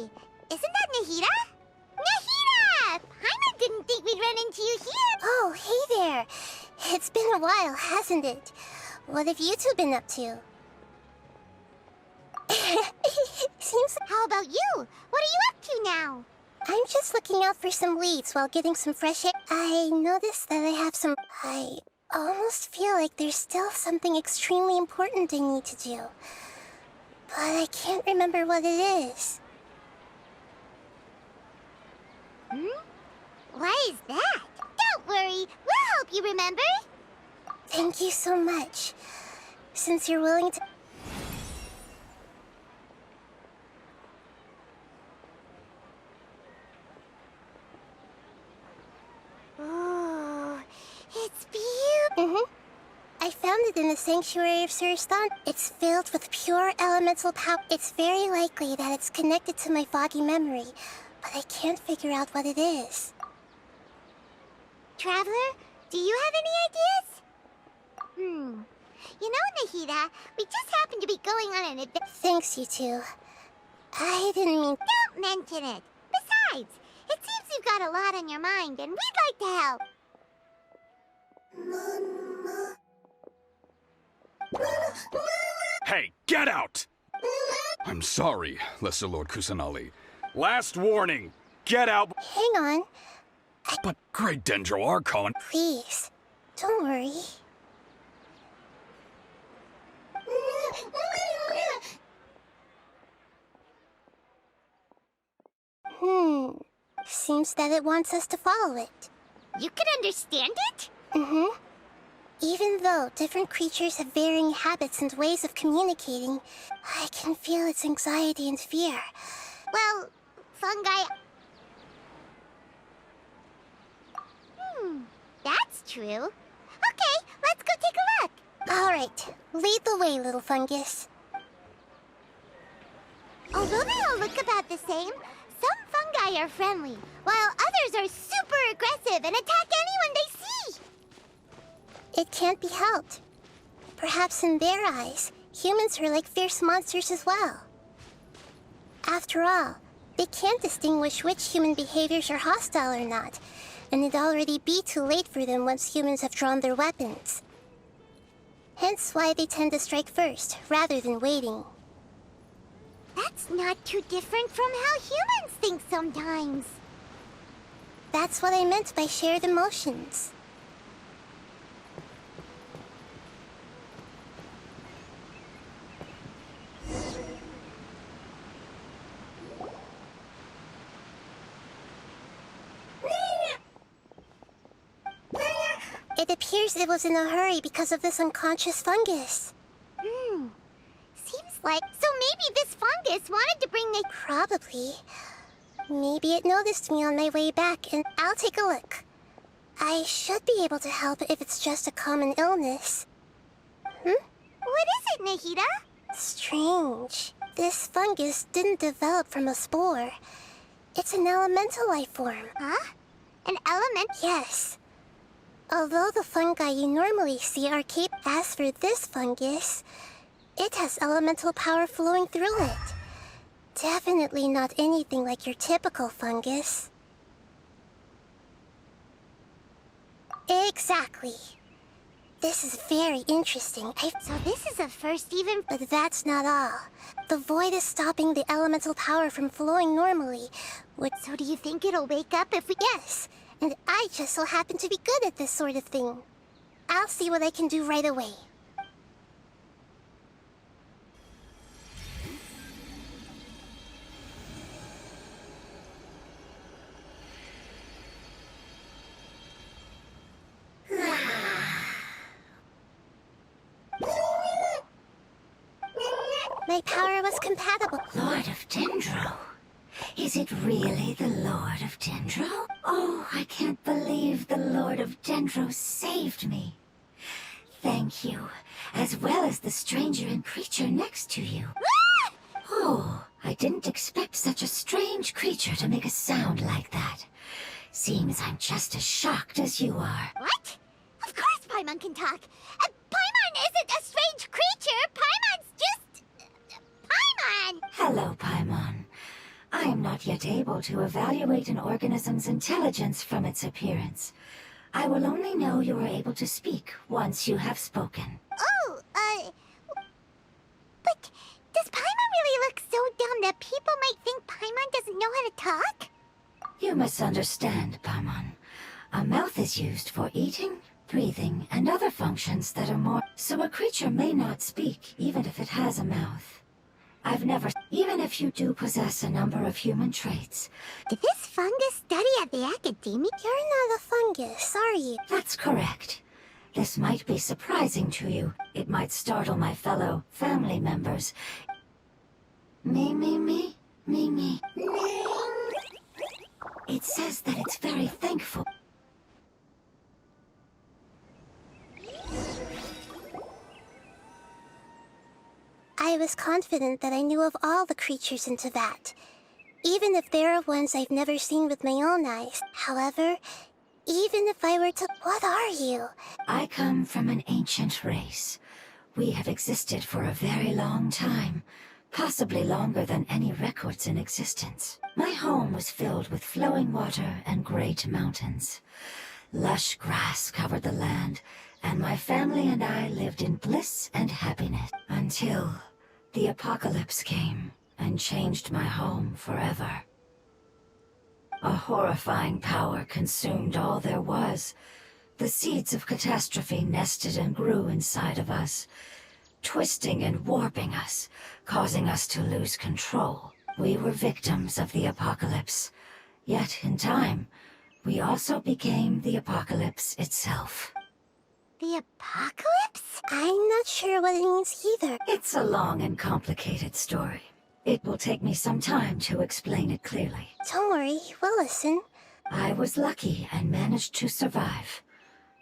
Isn't that Nahida? Nahida! Paimon didn't think we'd run into you here! Oh, hey there! It's been a while, hasn't it? What have you two been up to? Seems... How about you? What are you up to now? I'm just looking out for some leads while getting some fresh air. I noticed that I have some... I almost feel like there's still something extremely important I need to do. But I can't remember what it is. Why is that? Don't worry, we'll help you remember. Thank you so much. Since you're willing to... Oh, it's beautiful. I found it in the sanctuary of Suristan. It's filled with pure elemental power. It's very likely that it's connected to my foggy memory, but I can't figure out what it is. Traveler, do you have any ideas? You know, Nahida, we just happened to be going on an adventure. Thanks, you two. I didn't mean... Don't mention it. Besides, it seems you've got a lot on your mind, and we'd like to help. Hey, get out! I'm sorry, Lesser Lord Kusanali. Last warning, get out! Hang on. But Great Dendro Archon... Please, don't worry. Seems that it wants us to follow it. You can understand it? Even though different creatures have varying habits and ways of communicating, I can feel its anxiety and fear. Well, fungi... That's true. Okay, let's go take a look. Alright, lead the way, little fungus. Although they all look about the same, some fungi are friendly, while others are super aggressive and attack anyone they see. It can't be helped. Perhaps in their eyes, humans are like fierce monsters as well. After all, they can't distinguish which human behaviors are hostile or not, and it'd already be too late for them once humans have drawn their weapons. Hence why they tend to strike first, rather than waiting. That's not too different from how humans think sometimes. That's what I meant by shared emotions. It appears it was in a hurry because of this unconscious fungus. Seems like... So maybe this fungus wanted to bring the... Probably. Maybe it noticed me on my way back, and I'll take a look. I should be able to help if it's just a common illness. What is it, Nahida? Strange. This fungus didn't develop from a spore. It's an elemental life form. Huh? An element? Yes. Although the fungi you normally see are caped, as for this fungus, it has elemental power flowing through it. Definitely not anything like your typical fungus. Exactly. This is very interesting. So this is a first even... But that's not all. The void is stopping the elemental power from flowing normally. So do you think it'll wake up if we... Yes, and I just so happen to be good at this sort of thing. I'll see what I can do right away. My power was compatible. Lord of Dendro? Is it really the Lord of Dendro? Oh, I can't believe the Lord of Dendro saved me. Thank you, as well as the stranger and creature next to you. Oh, I didn't expect such a strange creature to make a sound like that. Seems I'm just as shocked as you are. What? Of course Paimon can talk. Paimon isn't a strange creature. Paimon's just... Paimon! Hello, Paimon. I am not yet able to evaluate an organism's intelligence from its appearance. I will only know you are able to speak once you have spoken. Oh, but does Paimon really look so dumb that people might think Paimon doesn't know how to talk? You misunderstand, Paimon. A mouth is used for eating, breathing, and other functions that are more... So a creature may not speak, even if it has a mouth. I've never... Even if you do possess a number of human traits... Did this fungus study at the academia? You're not a fungus, are you? That's correct. This might be surprising to you. It might startle my fellow family members. Me. It says that it's very thankful. I was confident that I knew of all the creatures in Teyvat, even if there are ones I've never seen with my own eyes. However, even if I were to... What are you? I come from an ancient race. We have existed for a very long time, possibly longer than any records in existence. My home was filled with flowing water and great mountains. Lush grass covered the land, and my family and I lived in bliss and happiness until the apocalypse came and changed my home forever. A horrifying power consumed all there was. The seeds of catastrophe nested and grew inside of us, twisting and warping us, causing us to lose control. We were victims of the apocalypse, yet in time, we also became the apocalypse itself. The apocalypse? I'm not sure what it means either. It's a long and complicated story. It will take me some time to explain it clearly. Don't worry, we'll listen. I was lucky and managed to survive.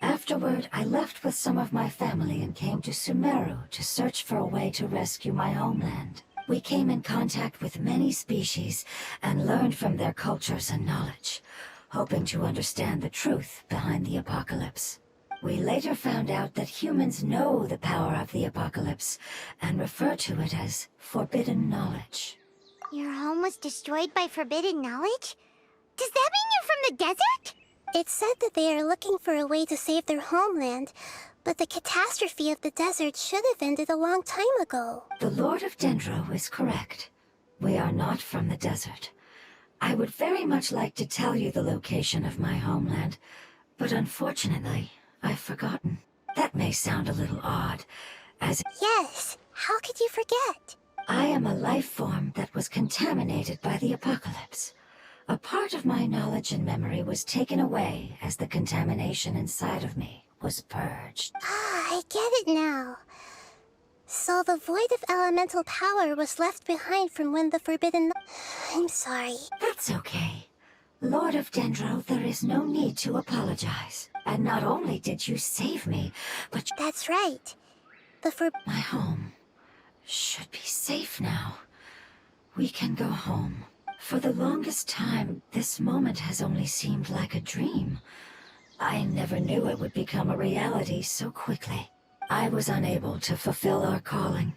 Afterward, I left with some of my family and came to Sumeru to search for a way to rescue my homeland. We came in contact with many species and learned from their cultures and knowledge, hoping to understand the truth behind the apocalypse. We later found out that humans know the power of the apocalypse and refer to it as forbidden knowledge. Your home was destroyed by forbidden knowledge? Does that mean you're from the desert? It said that they are looking for a way to save their homeland, but the catastrophe of the desert should have ended a long time ago. The Lord of Dendro is correct. We are not from the desert. I would very much like to tell you the location of my homeland, but unfortunately, I've forgotten. That may sound a little odd, as Yes, how could you forget? I am a life form that was contaminated by the apocalypse. A part of my knowledge and memory was taken away as the contamination inside of me was purged. Ah, I get it now. So the void of elemental power was left behind from when the forbidden... I'm sorry. That's okay. Lord of Dendro, there is no need to apologize. And not only did you save me, but That's right. my home should be safe now. We can go home. For the longest time, this moment has only seemed like a dream. I never knew it would become a reality so quickly. I was unable to fulfill our calling.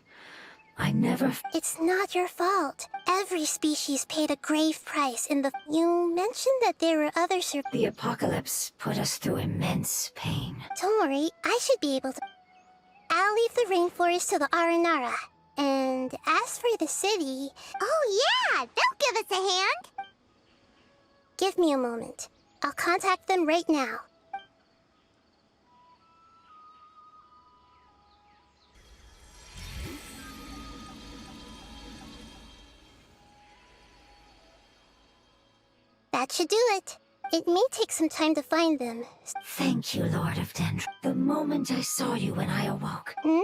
I never... It's not your fault. Every species paid a grave price in the... You mentioned that there were other The apocalypse put us through immense pain. Don't worry, I should be able to... I'll leave the rainforest to the Aranara. And as for the city... Oh yeah, they'll give us a hand. Give me a moment. I'll contact them right now. That should do it. It may take some time to find them. Thank you, Lord of Dendro. The moment I saw you when I awoke... Hmm?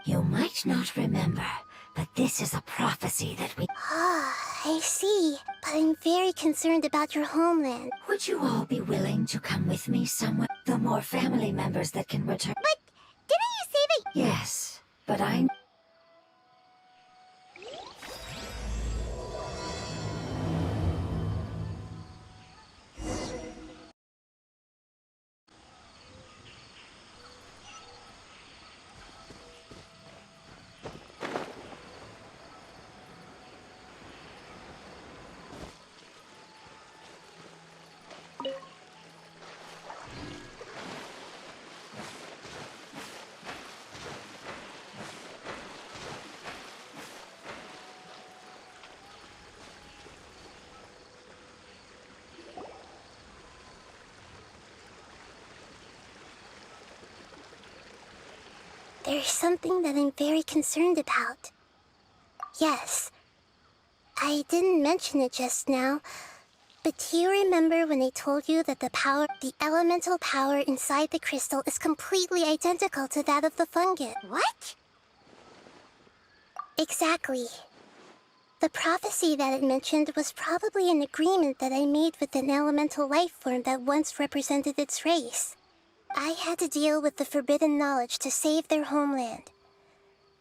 You might not remember, but this is a prophecy that we... Ah, I see. But I'm very concerned about your homeland. Would you all be willing to come with me somewhere? The more family members that can return... But didn't you say that... Yes, but I... there's something that I'm very concerned about. Yes, I didn't mention it just now, but do you remember when I told you that the elemental power inside the crystal is completely identical to that of the fungus? What? Exactly. The prophecy that it mentioned was probably an agreement that I made with an elemental life form that once represented its race. I had to deal with the forbidden knowledge to save their homeland.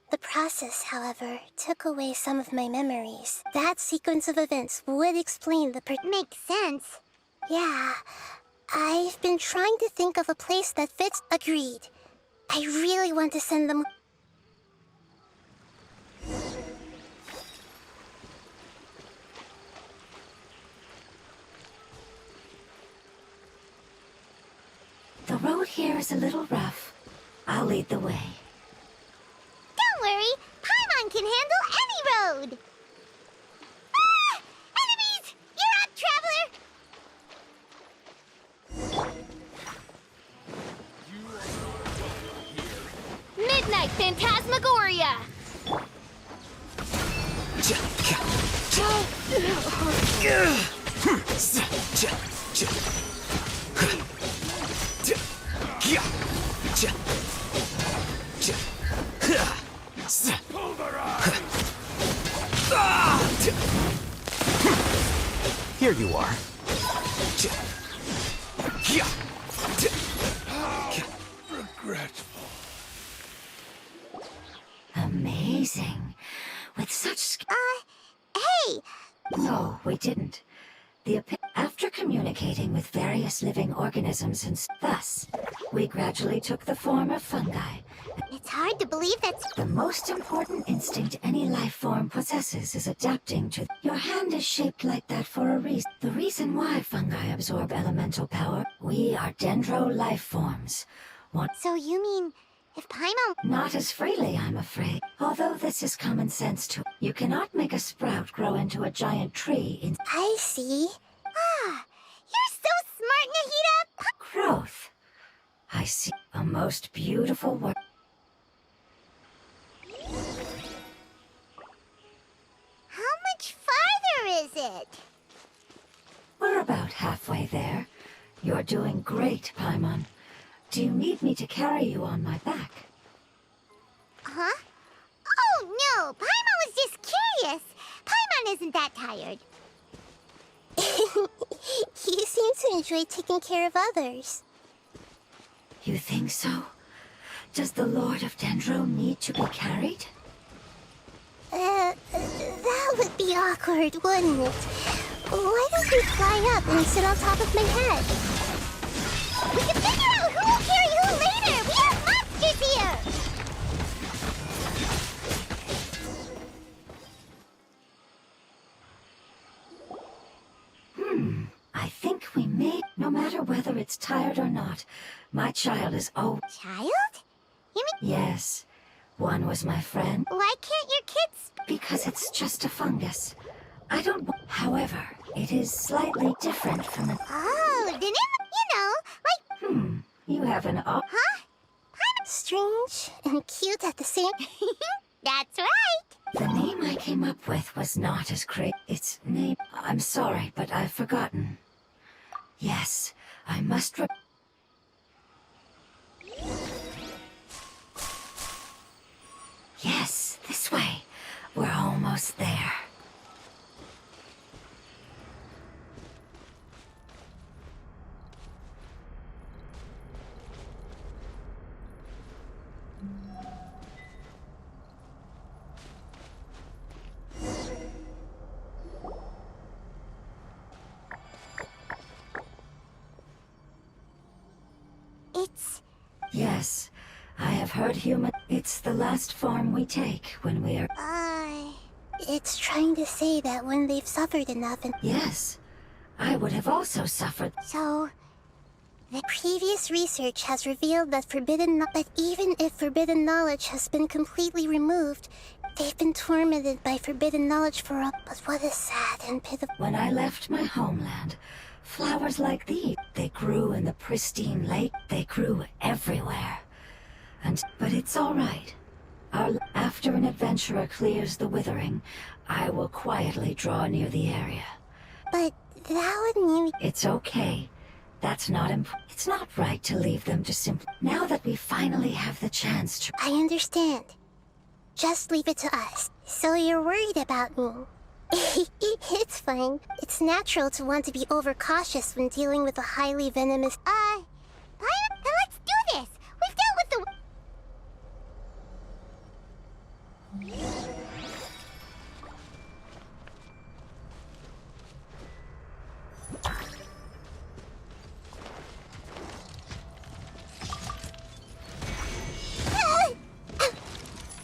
The process, however, took away some of my memories. That sequence of events would explain the Makes sense. Yeah, I've been trying to think of a place that fits. Agreed. I really want to send them. The road here is a little rough. I'll lead the way. Don't worry, Paimon can handle any road! Ah! Enemies! You're up, traveler! Midnight Phantasmagoria! Here you are. Regretful. Amazing. With such Hey! No, we didn't. After communicating with various living organisms thus, we gradually took the form of fungi. It's hard to believe that's... The most important instinct any life form possesses is adapting to... Your hand is shaped like that for a reason. The reason why fungi absorb elemental power, we are dendro life forms. So you mean, if Paimon... Not as freely, I'm afraid. Although this is common sense too. You cannot make a sprout grow into a giant tree in... I see. Ah, you're so smart, Nahida! Growth. I see a most beautiful work. How much farther is it? We're about halfway there. You're doing great, Paimon. Do you need me to carry you on my back? Huh? Oh, no! Paimon was just curious! Paimon isn't that tired. You seem to enjoy taking care of others. You think so? Does the Lord of Dendro need to be carried? That would be awkward, wouldn't it? Why don't you fly up and sit on top of my head? We can figure out who will carry who later! We have monsters here! I think we may, no matter whether it's tired or not. My child is Child? You mean... Yes. One was my friend. Why can't your kids... Because it's just a fungus. I don't... However, it is slightly different from the... Oh, then it... You know, like... You have an... Huh? Strange and cute at the same... That's right! The name I came up with was not as great. Its name... I'm sorry, but I've forgotten. Yes, I must Yes, this way. We're almost there. It's... Yes, I have heard human... It's the last form we take when we are... It's trying to say that when they've suffered enough and... Yes, I would have also suffered. So... The previous research has revealed that but even if forbidden knowledge has been completely removed, they've been tormented by forbidden knowledge for a... But what a sad and pitiful... When I left my homeland, flowers like these, they grew in the pristine lake. They grew everywhere. But it's all right. After an adventurer clears the withering, I will quietly draw near the area. But that would mean... It's okay. That's not It's not right to leave them to simply... Now that we finally have the chance to... I understand. Just leave it to us. So you're worried about me. It's fine. It's natural to want to be overcautious when dealing with a highly venomous... Fine. Then let's do this. We've dealt with the...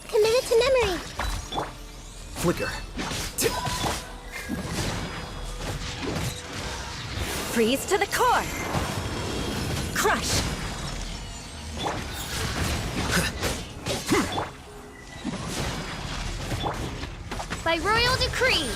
Commit it to memory. Flicker. Freeze to the core! Crush! By royal decree!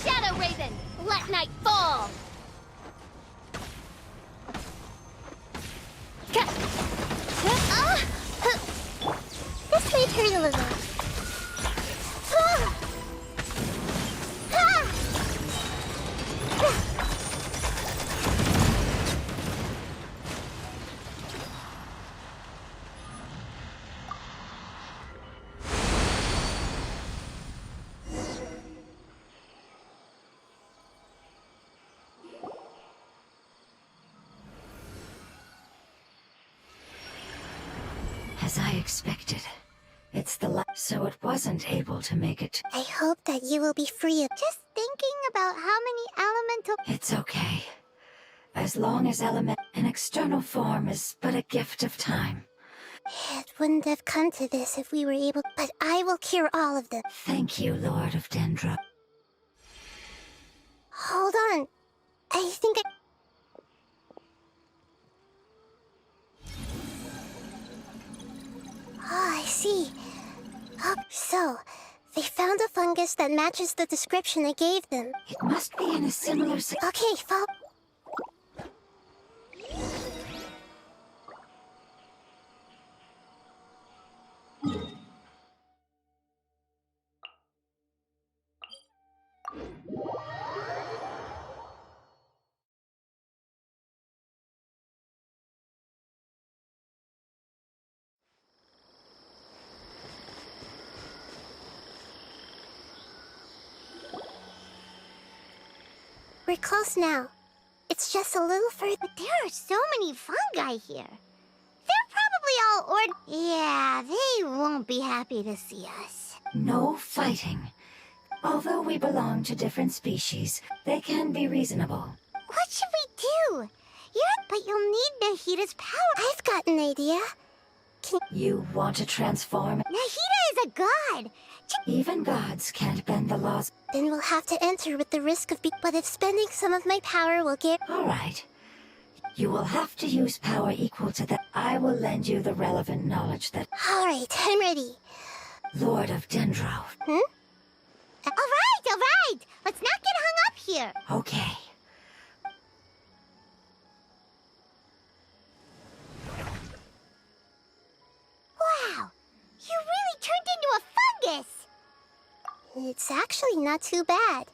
Shadow Raven, let night fall! This might hurt a little. As I expected. It's the so it wasn't able to make it. I hope that you will be free of... Just thinking about how many elemental... It's okay. As long as an external form is but a gift of time. It wouldn't have come to this if we were able... But I will cure all of them. Thank you, Lord of Dendro. Hold on. I think I... Oh, I see. So, they found a fungus that matches the description I gave them. It must be in a similar... Okay, follow... We're close now. It's just a little further. But there are so many fungi here. They're probably all Yeah, they won't be happy to see us. No fighting. Although we belong to different species, they can be reasonable. What should we do? But you'll need Nahida's power. I've got an idea. You want to transform? Nahida is a god. Even gods can't bend the laws. Then we'll have to enter with the risk of But if spending some of my power will get... All right. You will have to use power equal to that. I will lend you the relevant knowledge that... All right, I'm ready. Lord of Dendro. Hmm? All right. Let's not get hung up here. Okay. Wow, you really turned into a fungus. It's actually not too bad.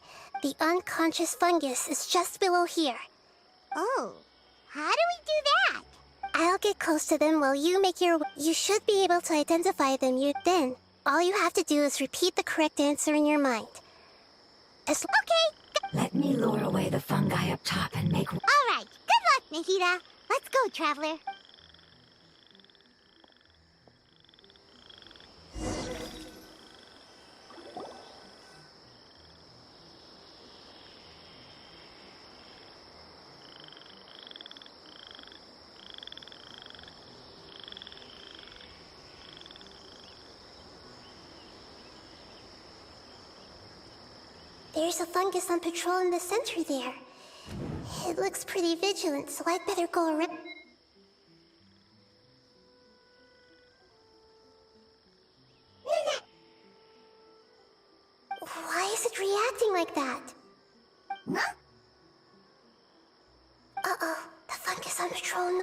The unconscious fungus is just below here. Oh, how do we do that? I'll get close to them while you make your... You should be able to identify them. Then, all you have to do is repeat the correct answer in your mind. Okay. Let me lure away the fungi up top and make... All right. Good luck, Nahida. Let's go, Traveler. There's a fungus on patrol in the center there. It looks pretty vigilant, so I'd better go around. Why is it reacting like that? Uh-oh, the fungus on patrol.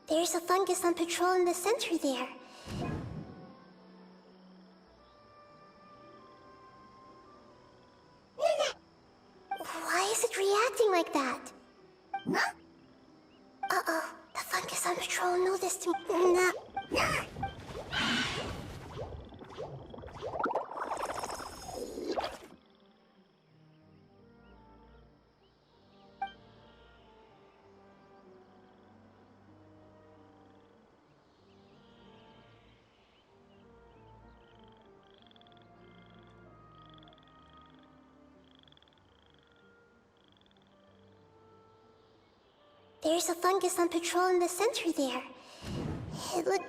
There's a fungus on patrol in the center there. Why is it reacting like that? Uh-oh, the fungus on patrol noticed me. There's a fungus on patrol in the center there. It look...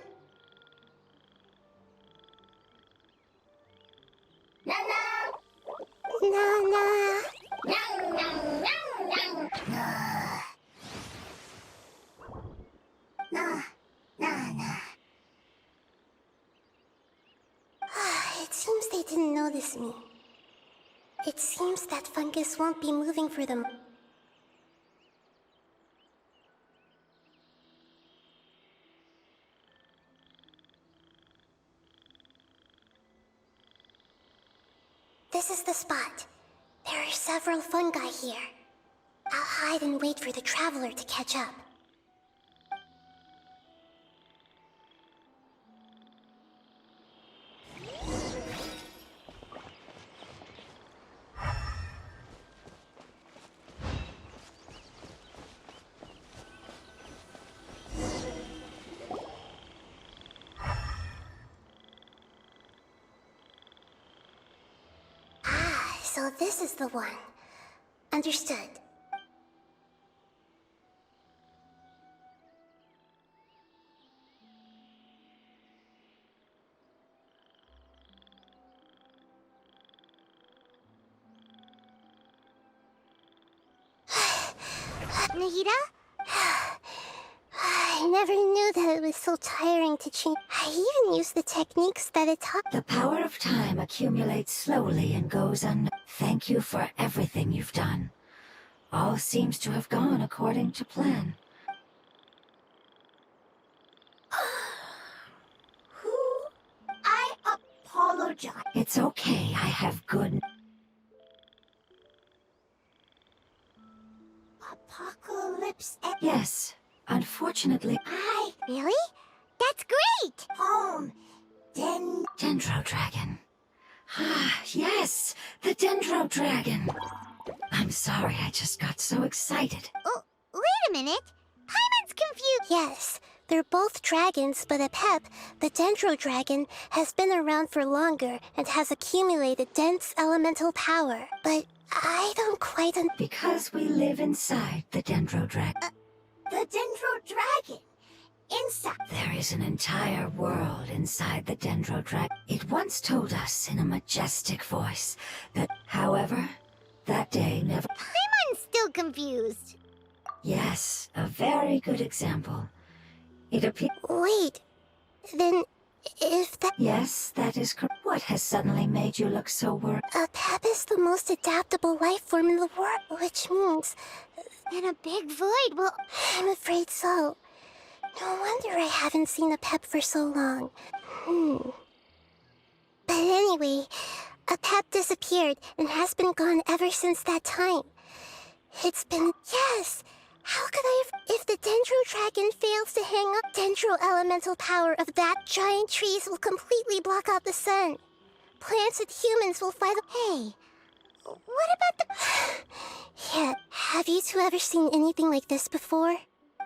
It seems they didn't notice me. It seems that fungus won't be moving for them. This is the spot. There are several fungi here. I'll hide and wait for the traveler to catch up. So this is the one. Understood. Nahida? I never knew that it was so tiring to change. I even used the techniques that it taught. The power of time accumulates slowly and goes un... Thank you for everything you've done. All seems to have gone according to plan. I apologize. It's okay, I have good... Apocalypse Yes, unfortunately... Really? That's great! Home. Dendro Dragon. Ah, yes, the Dendro Dragon. I'm sorry, I just got so excited. Oh, wait a minute. Paimon's confused. Yes, they're both dragons, but Apep, the Dendro Dragon, has been around for longer and has accumulated dense elemental power. But I don't quite Because we live inside the Dendro Dragon. The Dendro Dragon. Inside. There is an entire world inside the Dendro Dragon. It once told us in a majestic voice that, however, that day never... Paimon's still confused. Yes, a very good example. It appears... Wait, then if that... Yes, that is correct. What has suddenly made you look so worried? Apep is the most adaptable life form in the world, which means... And a big void will... I'm afraid so. No wonder I haven't seen Apep for so long. But anyway, Apep disappeared and has been gone ever since that time. It's been... Yes! How could I have... If the Dendro Dragon fails to hang up, Dendro elemental power of that giant trees will completely block out the sun. Plants and humans will fight... Hey, what about the... Yeah, have you two ever seen anything like this before?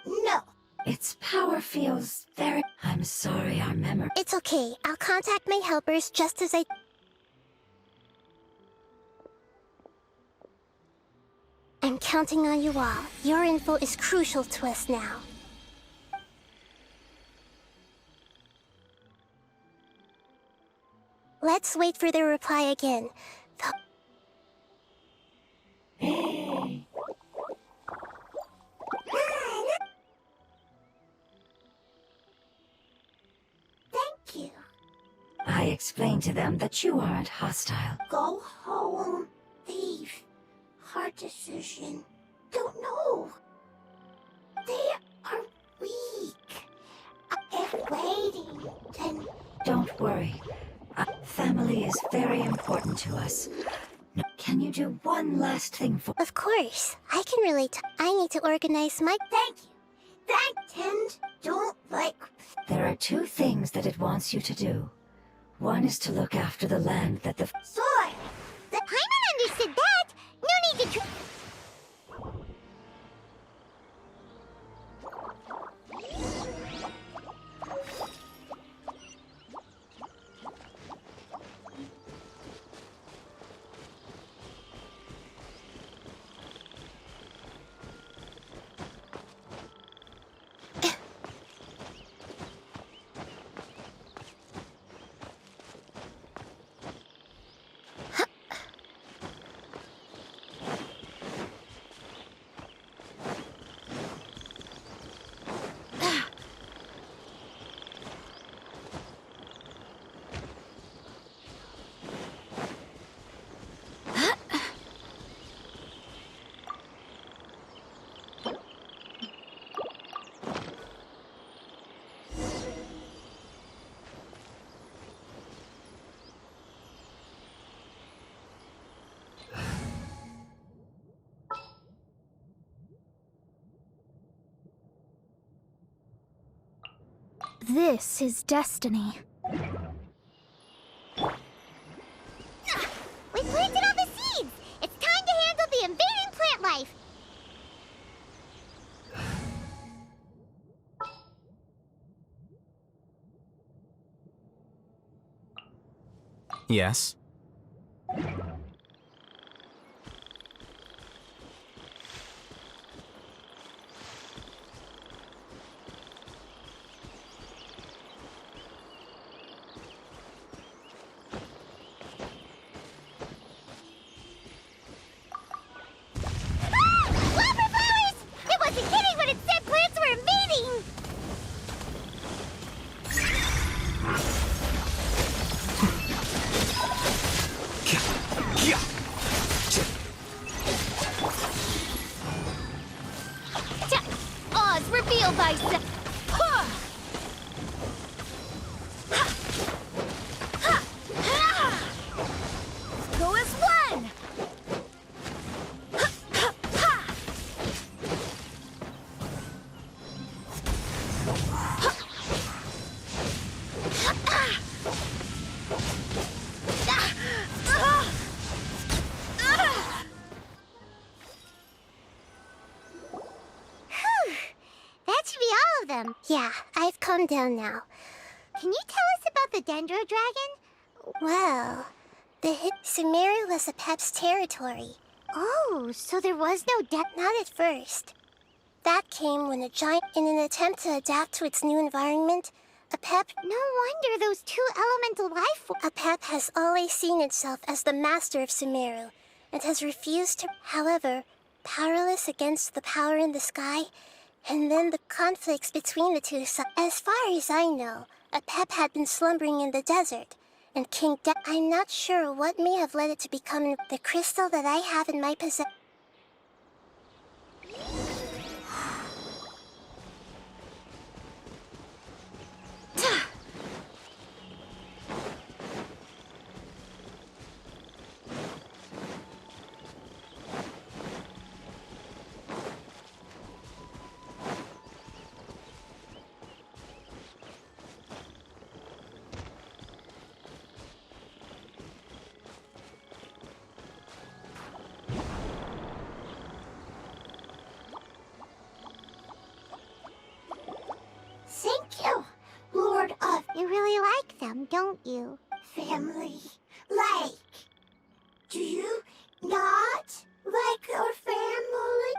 No. Its power feels very... I'm sorry, our memory... It's okay. I'll contact my helpers just as I... I'm counting on you all. Your info is crucial to us now. Let's wait for their reply again. Thank you. I explained to them that you aren't hostile. Go home. Leave. Hard decision. Don't know. They are weak. If waiting, then... Don't worry. Family is very important to us. Can you do one last thing for... Of course. I can relate. I need to organize my... Thank you. That tend don't like... There are two things that it wants you to do. One is to look after the land that the... Sword! The Paimon understood that! No need to This is destiny. We planted all the seeds! It's time to handle the invading plant life! Yes? Flower flowers! It wasn't kidding when it said plants were invading! Oz revealed thyself. Go as one. That should be all of them. Yeah, I've calmed down now. Can you tell us about the Dendro Dragon? Well, the Sumeru was Apep's territory. Oh, so there was no Not at first. That came when a giant, in an attempt to adapt to its new environment, Apep... No wonder those two elemental life forms. Apep has always seen itself as the master of Sumeru, and has refused to... However, powerless against the power in the sky, and then the conflicts between the two... As far as I know, Apep had been slumbering in the desert, and I'm not sure what may have led it to become the crystal that I have in my possession. them, don't you? Family? Like, do you not like your family?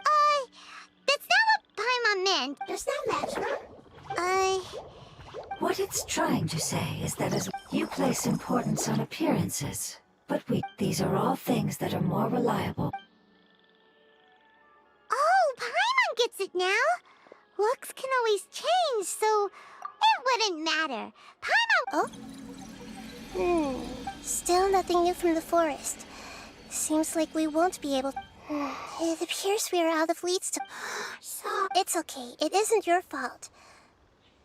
That's not what Paimon meant. Does that matter? What it's trying to say is that as you place importance on appearances, but these are all things that are more reliable. Oh, Paimon gets it now. Looks can always change, so it wouldn't matter. Paimon... Oh? Still nothing new from the forest. Seems like we won't be able... It appears we are out of leads to... It's okay. It isn't your fault.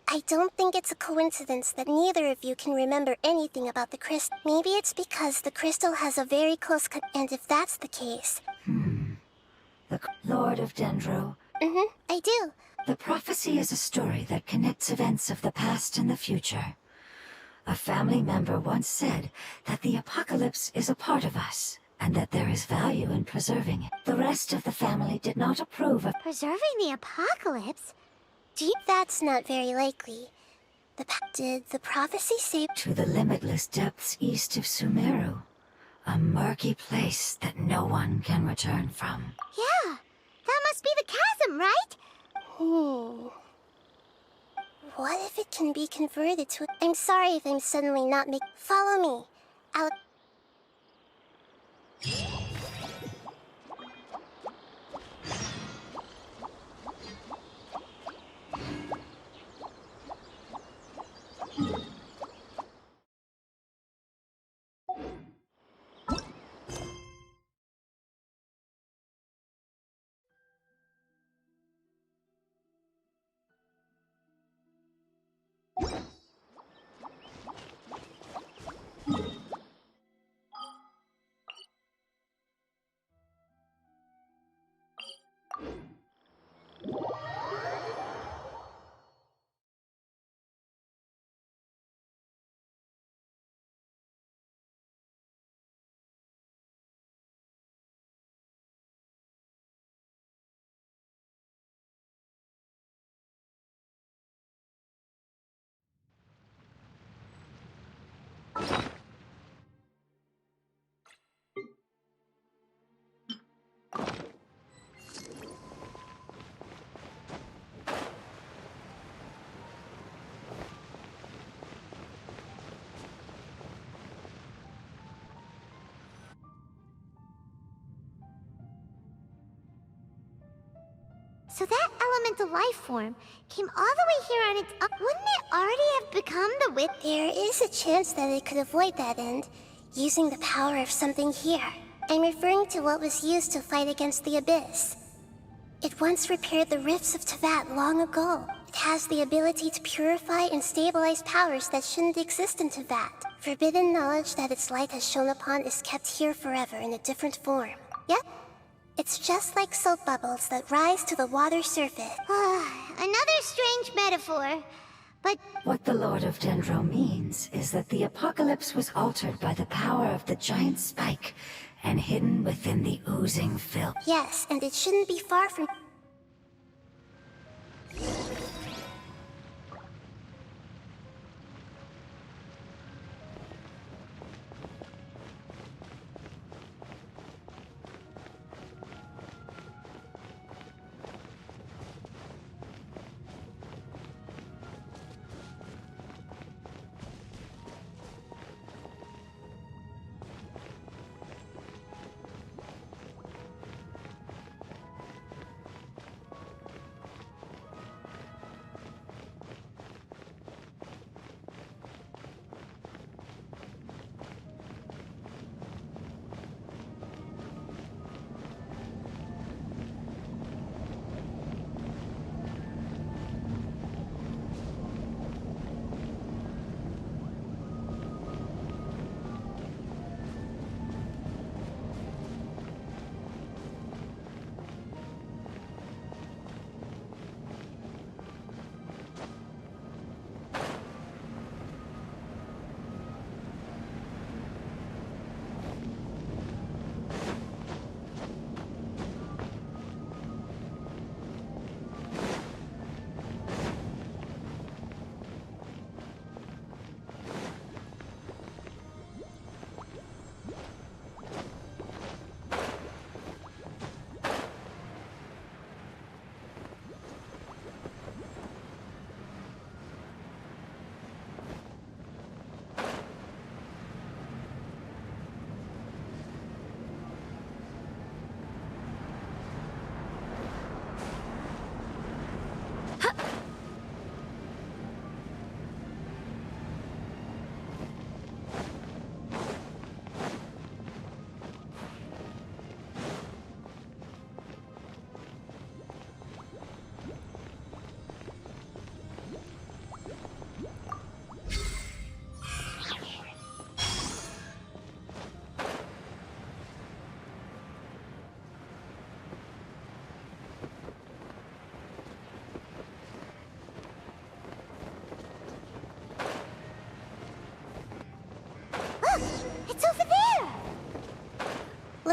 I don't think it's a coincidence that neither of you can remember anything about the crystal. Maybe it's because the crystal has a very close and if that's the case... The Lord of Dendro. I do. The prophecy is a story that connects events of the past and the future. A family member once said that the apocalypse is a part of us, and that there is value in preserving it. The rest of the family did not approve of... Preserving the apocalypse? That's not very likely. Did the prophecy say... To the limitless depths east of Sumeru. A murky place that no one can return from. Yeah, that must be the chasm, right? What if it can be converted to... I'm sorry if I'm suddenly not Follow me. I'll... So that elemental life form came all the way here on its own. Wouldn't it already have become the wit? There is a chance that it could avoid that end, using the power of something here. I'm referring to what was used to fight against the Abyss. It once repaired the rifts of Tevat long ago. It has the ability to purify and stabilize powers that shouldn't exist in Tevat. Forbidden knowledge that its light has shone upon is kept here forever in a different form. Yep. It's just like soap bubbles that rise to the water surface. Another strange metaphor. But What the Lord of Dendro means is that the apocalypse was altered by the power of the giant spike and hidden within the oozing filth. Yes, and it shouldn't be far from...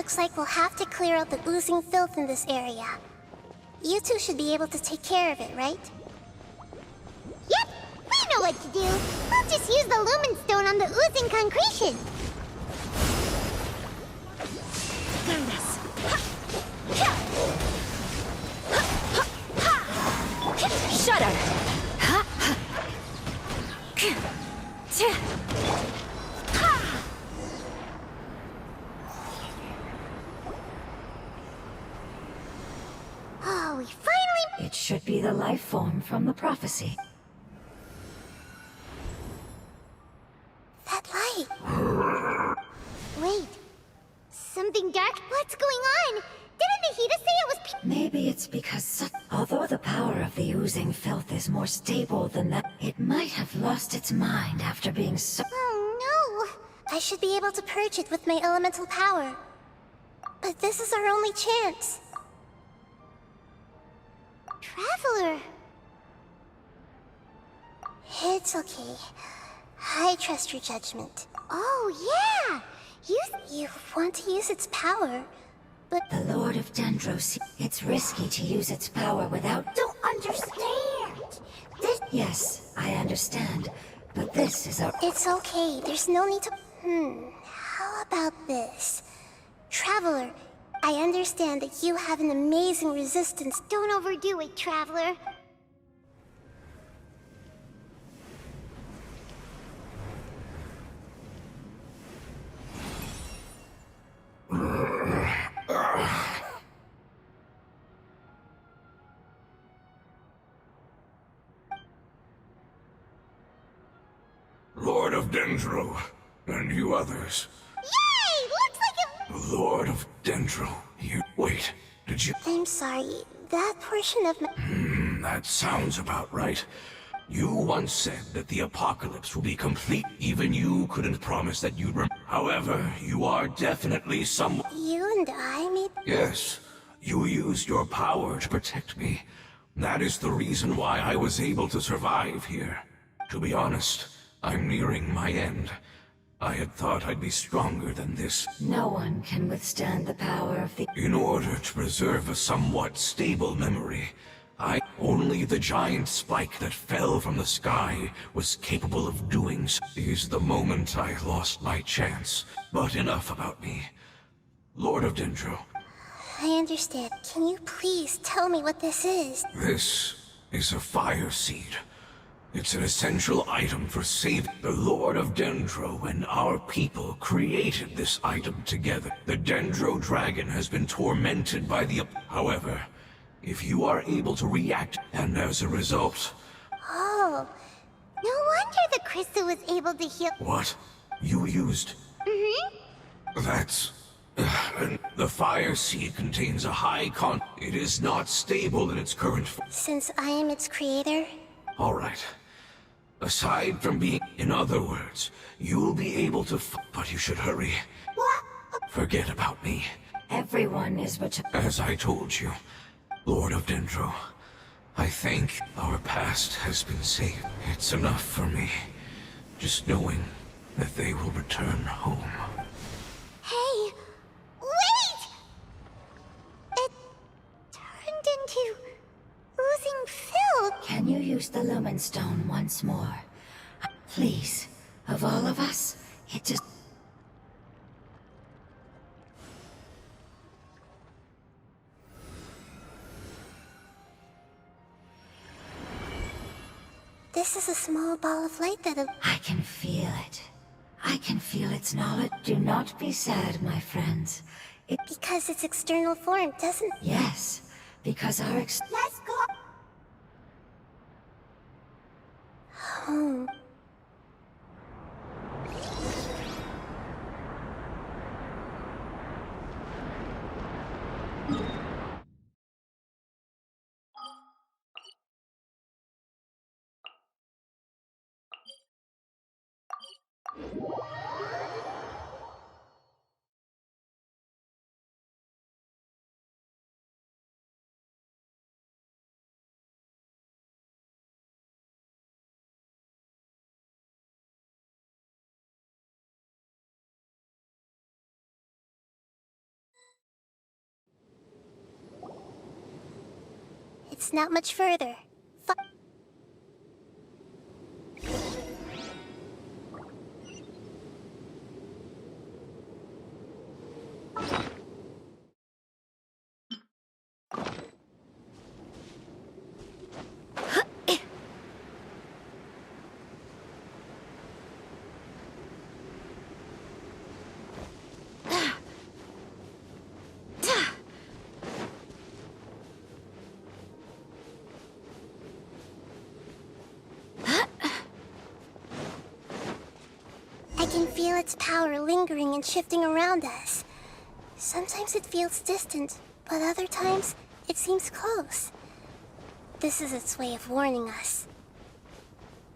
Looks like we'll have to clear out the oozing filth in this area. You two should be able to take care of it, right? Yep, we know what to do. We'll just use the lumen stone on the oozing concretion. Shudder! Oh, we finally... It should be the life form from the prophecy. That light. Wait. Something dark? What's going on? Didn't Nahida say it was... Maybe it's because although the power of the oozing filth is more stable than that, it might have lost its mind after being so... Oh, no. I should be able to purge it with my elemental power. But this is our only chance. Traveler. It's okay. I trust your judgment. Oh, yeah. You want to use its power, but The Lord of Dendros, it's risky to use its power without... Don't understand. This... Yes, I understand. But this is a... it's okay. There's no need to... How about this? Traveler, I understand that you have an amazing resistance. Don't overdo it, Traveler. Lord of Dendro, and you others. Yay! Looks like it... Lord of Dendro, you... Wait, did you... I'm sorry. That portion of my... That sounds about right. You once said that the apocalypse will be complete. Even you couldn't promise that you'd However, you are definitely some... You and I made... Yes, you used your power to protect me. That is the reason why I was able to survive here. To be honest, I'm nearing my end. I had thought I'd be stronger than this. No one can withstand the power of the... In order to preserve a somewhat stable memory, only the giant spike that fell from the sky was capable of doing so. Is the moment I lost my chance. But enough about me. Lord of Dendro. I understand. Can you please tell me what this is? This is a fire seed. It's an essential item for saving. The Lord of Dendro and our people created this item together. The Dendro dragon has been tormented by the... However, if you are able to react, and as a result... Oh, No wonder the crystal was able to heal... What? You used... That's... the fire seed contains a high It is not stable in its current since I am its creator, Alright. Aside from being... In other words, you'll be able to but you should hurry. What? Forget about me. Everyone is As I told you, Lord of Dendro, I think our past has been saved. It's enough for me. Just knowing that they will return home. Hey, wait! It turned into oozing filth. Can you use the lumen stone once more? Please, of all of us, it just... this is a small ball of light that... I can feel it. I can feel its knowledge. Do not be sad, my friends. because its external form doesn't... Yes, because our Let's go. home. It's not much further. I can feel its power lingering and shifting around us. Sometimes it feels distant, but other times it seems close. This is its way of warning us.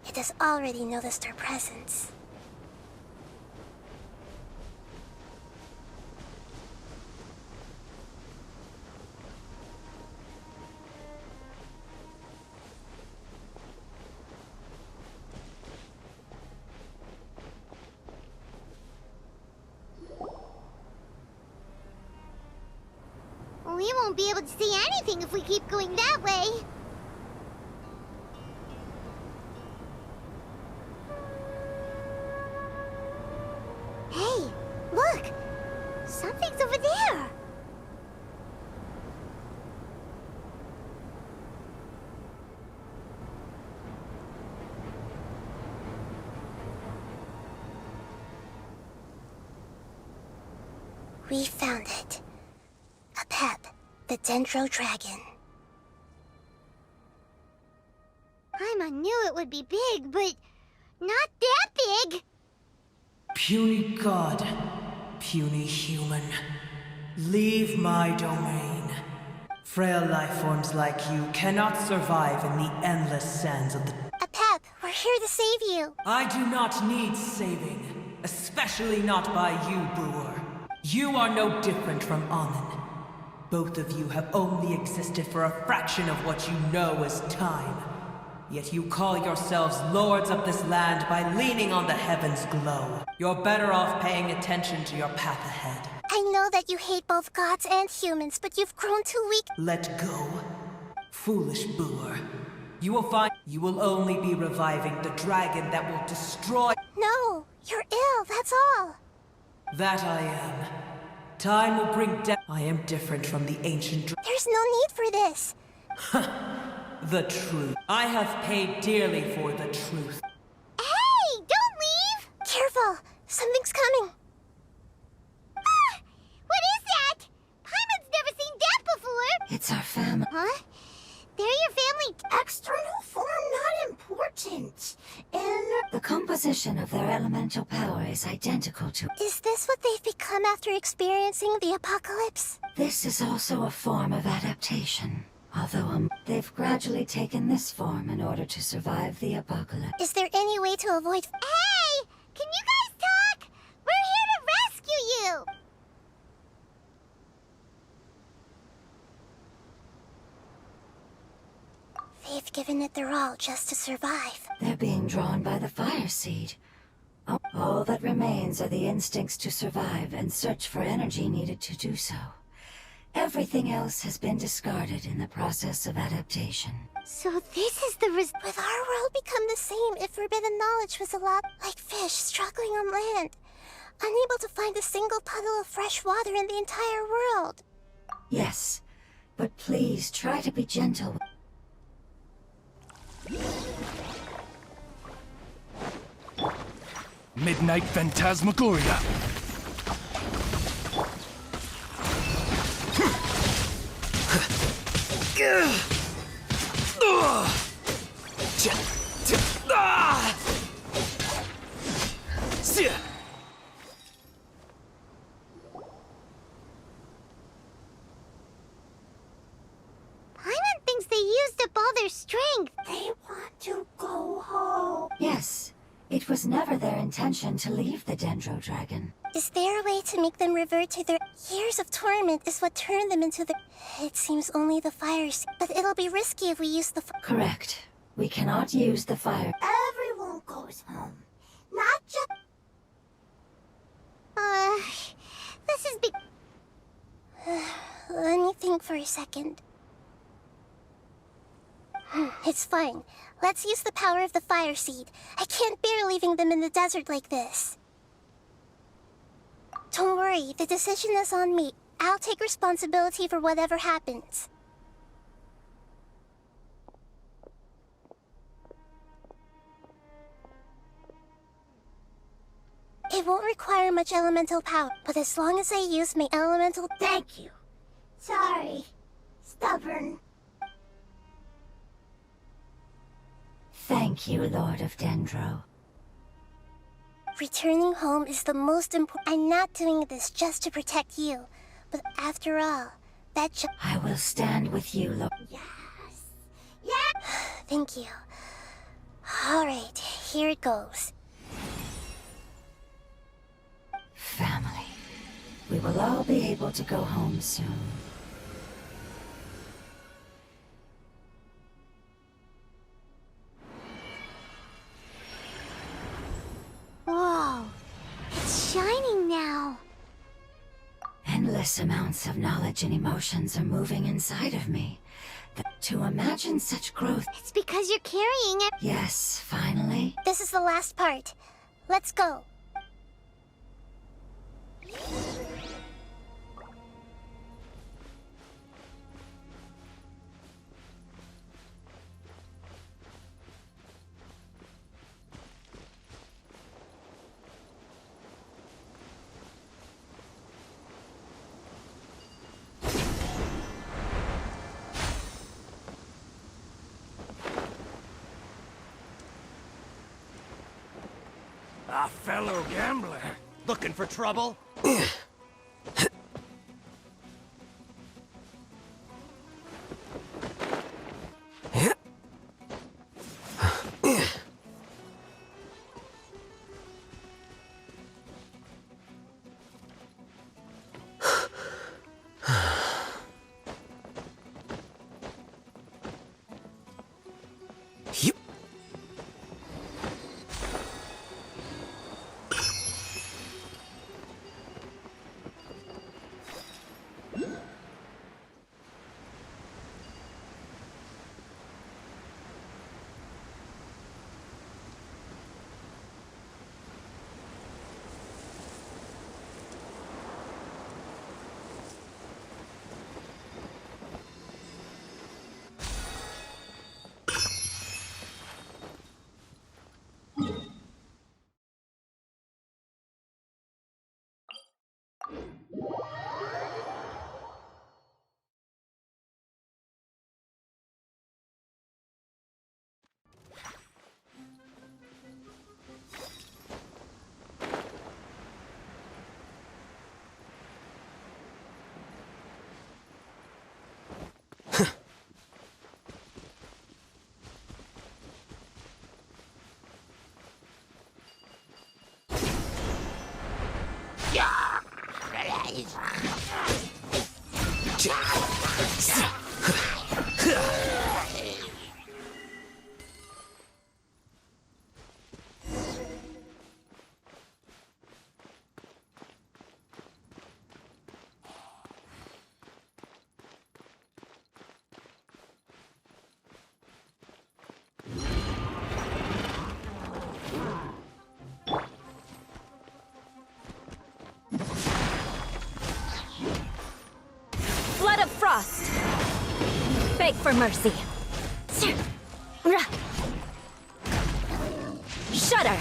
It has already noticed our presence. We won't be able to see anything if we keep going that way. Hey, look! Something's over there! We found it. A pep, the Dendro Dragon. Paimon knew it would be big, but not that big! Puny god, puny human, leave my domain. Frail life forms like you cannot survive in the endless sands of the... A pep, we're here to save you. I do not need saving, especially not by you, Brewer. You are no different from Amun. Both of you have only existed for a fraction of what you know as time. Yet you call yourselves lords of this land by leaning on the heavens' glow. You're better off paying attention to your path ahead. I know that you hate both gods and humans, but you've grown too weak. Let go. Foolish Brewer. You will find you will only be reviving the dragon that will destroy... No, you're ill, that's all. That I am. Time will bring death. I am different from the ancient There's no need for this. The truth. I have paid dearly for the truth. Hey, don't leave! Careful, something's coming. Ah! What is that? Paimon's never seen that before! It's our family. Huh? They're your family. External form not important. The composition of their elemental power is identical to... Is this what they've become after experiencing the apocalypse? This is also a form of adaptation. Although they've gradually taken this form in order to survive the apocalypse. Is there any way to avoid... Hey! Can you guys talk? We're here to rescue you! They've given it their all just to survive. They're being drawn by the fire seed. All that remains are the instincts to survive and search for energy needed to do so. Everything else has been discarded in the process of adaptation. So this is the Would our world become the same if forbidden knowledge was allowed? Like fish struggling on land, unable to find a single puddle of fresh water in the entire world. Yes, but please try to be gentle. Midnight Phantasmagoria. Paimon thinks they used up all their strength. They want to go home. Yes, it was never their intention to leave the Dendro Dragon. Is there a way to make them revert to their... Years of torment is what turned them into the... It seems only the fires, but it'll be risky if we use the... Correct. We cannot use the fire. Everyone goes home. Not just... This is big. Let me think for a second. It's fine. Let's use the power of the fire seed. I can't bear leaving them in the desert like this. Don't worry, the decision is on me. I'll take responsibility for whatever happens. It won't require much elemental power, but as long as I use my elemental... Thank you. Sorry. Stubborn. Thank you, Lord of Dendro. Returning home is the most important. I'm not doing this just to protect you, but after all, that I will stand with you, Lord. Yes. Yeah. Thank you. Alright, here it goes. Family. We will all be able to go home soon. Whoa, it's shining now. Endless amounts of knowledge and emotions are moving inside of me. To imagine such growth... It's because you're carrying it. Yes, finally. This is the last part. Let's go. A fellow gambler. Looking for trouble? Flood of frost. Beg for mercy. Shudder.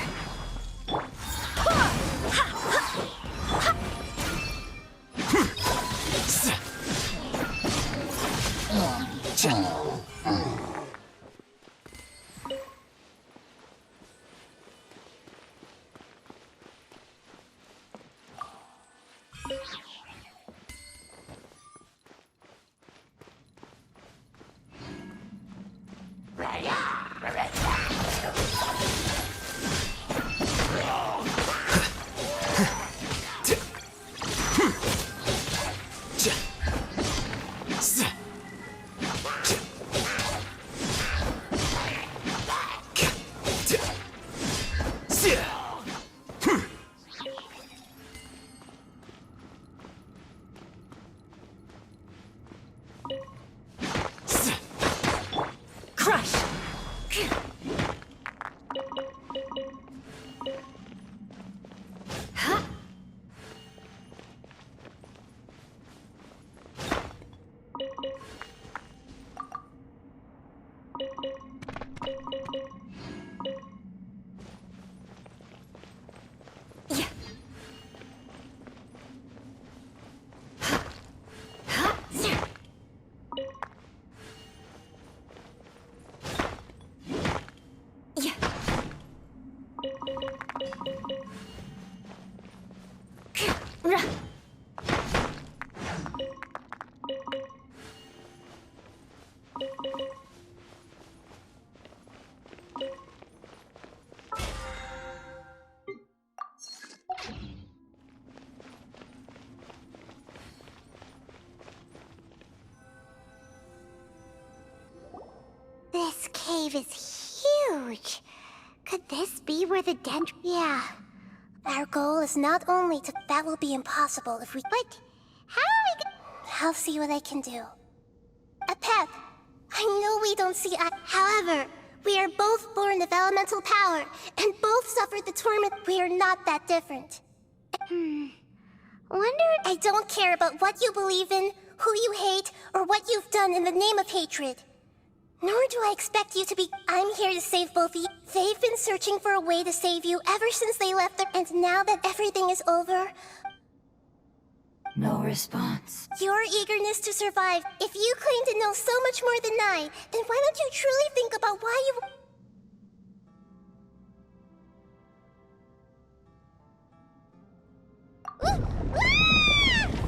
This cave is huge. Could this be where the dendro... Yeah. Our goal is not only to... That will be impossible if we... But how are we I'll see what I can do. Pep, I know we don't see eye. However, we are both born of elemental power, and both suffered the torment. We are not that different. Wonder... I don't care about what you believe in, who you hate, or what you've done in the name of hatred. Nor do I expect you to be... I'm here to save both of you. They've been searching for a way to save you ever since they left the... And now that everything is over... No response. Your eagerness to survive. If you claim to know so much more than I, then why don't you truly think about why you...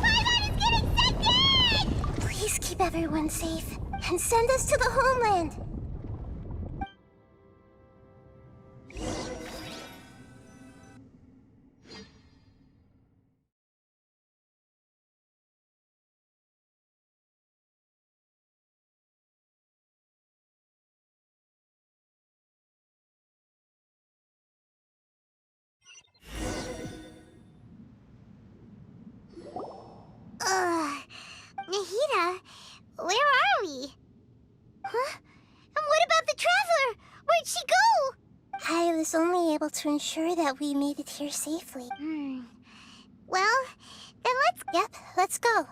Paimon is getting sent in! Please keep everyone safe, and send us to the homeland! Nahida, where are we? Huh? And what about the Traveler? Where'd she go? I was only able to ensure that we made it here safely. Well, then let's... Yep, let's go.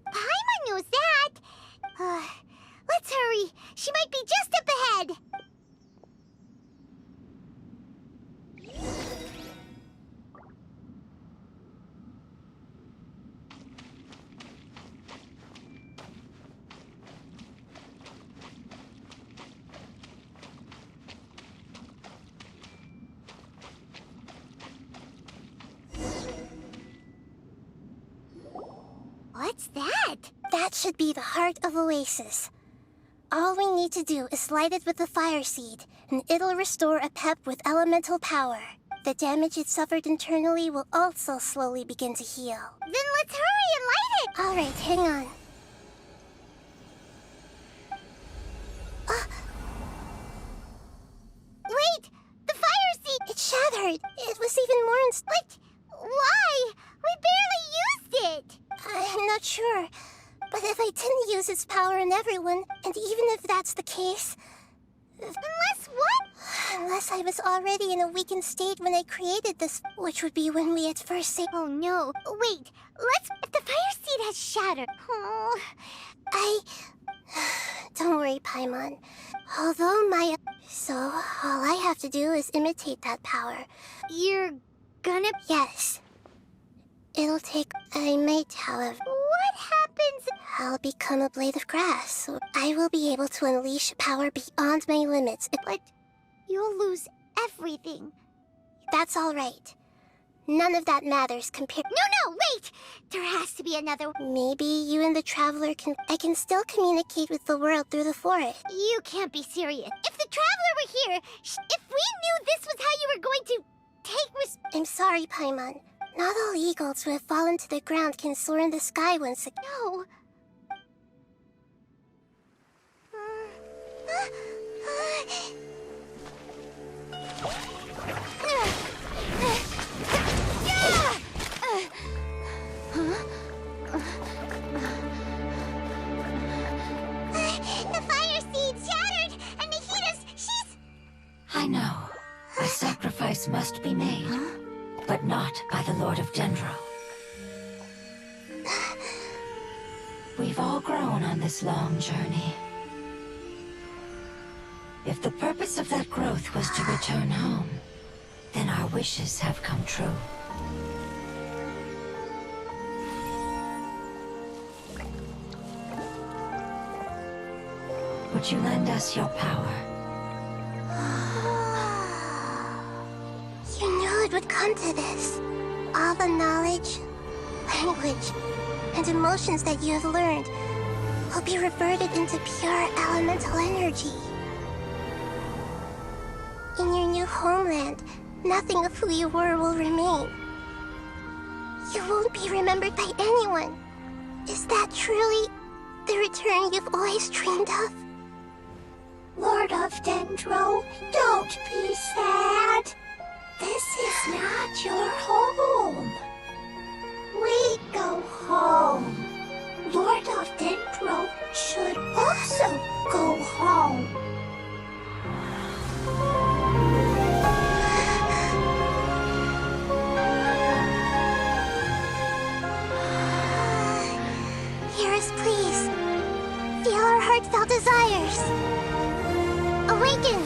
Paimon knows that. Let's hurry. She might be just up ahead. What's that? That should be the heart of Oasis. All we need to do is light it with the fire seed, and it'll restore a pep with elemental power. The damage it suffered internally will also slowly begin to heal. Then let's hurry and light it! Alright, hang on. Wait! The fire seed! It shattered! It was even more But why? We barely used it! I'm not sure. But if I didn't use its power on everyone, and even if that's the case... Unless what? Unless I was already in a weakened state when I created this, which would be when we at first say... Oh no. Wait, if the fire seed has shattered... Oh... Don't worry, Paimon. Although my... So, all I have to do is imitate that power. You're gonna... Yes. It'll take... I might, however... What happens... I'll become a blade of grass, so I will be able to unleash power beyond my limits. But you'll lose everything. That's all right. None of that matters compared... No, wait! There has to be another... Maybe you and the Traveler can... I can still communicate with the world through the forest. You can't be serious. If the Traveler were here, if we knew this was how you were going to take I'm sorry, Paimon. Not all eagles who have fallen to the ground can soar in the sky once again. No. The fire seed shattered, and she's... I know. A sacrifice must be made, but not by the Lord of Dendro. We've we've all grown on this long journey. If the purpose of that growth was to return home, then our wishes have come true. Would you lend us your power? You knew it would come to this. All the knowledge, language, and emotions that you have learned will be reverted into pure elemental energy. In your new homeland, nothing of who you were will remain. You won't be remembered by anyone. Is that truly the return you've always dreamed of? Lord of Dendro, don't be sad. This is not your home. We go home. Lord of Dendro should also go home. Hear us, please. Feel our heartfelt desires. Awaken!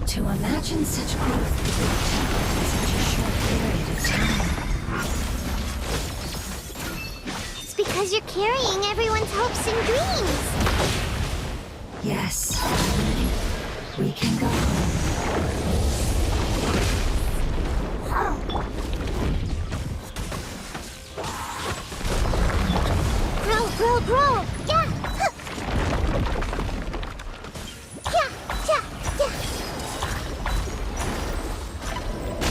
To imagine such growth could be achieved in such a short period of time. It's because you're carrying everyone's hopes and dreams. Yes. We can go home. Grow, grow, grow! Yeah! Huh. Yeah, yeah, yeah!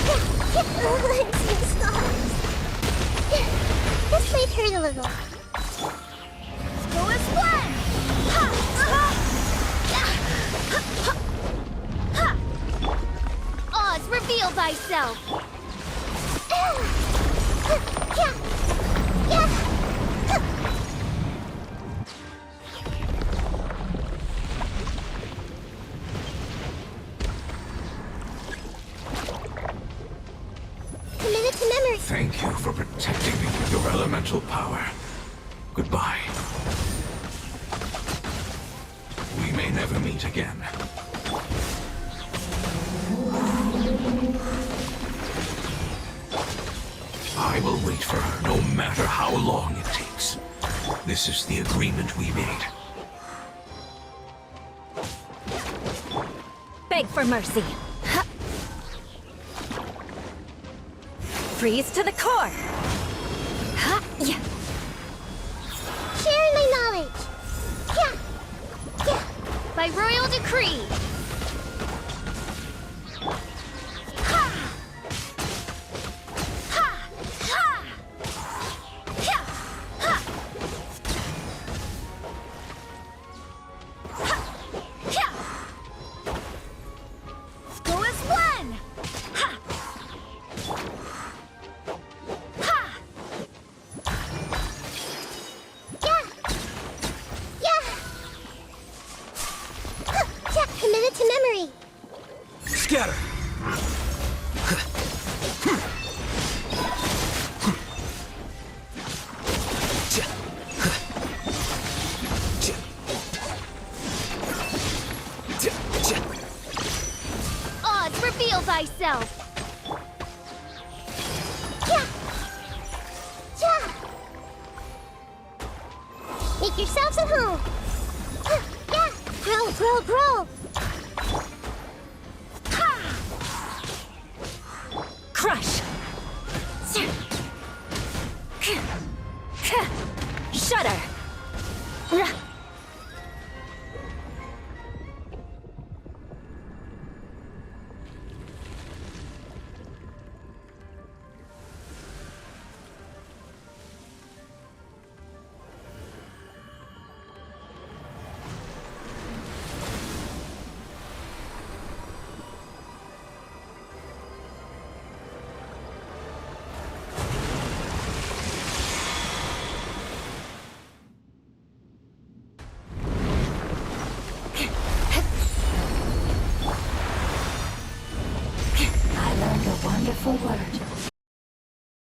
Yeah, yeah! Oh, I'm seeing stars! Yeah. This might hurt a little. Go as one! Ha! Ha! Oz, reveal thyself! Yeah! Yeah! Commit it to memory. Thank you for protecting me with your elemental power. Goodbye. We may never meet again. I will wait for her no matter how long it takes. This is the agreement we made. Beg for mercy. Ha! Freeze to the core. Ha! Yeah. Sharing my knowledge. Yeah! Yeah! By royal decree! Ha! Ha! Ha! Yeah! Ha! Ha! Yeah! Go as one! Ha! Ha! Yeah! Yeah! Huh. Yeah! Commit it to memory. Scatter! Oz, reveal thyself! Yeah! Yeah! Make yourselves at home. Huh. Yeah! Grow, grow, grow! Crush! Shudder! wonderful word.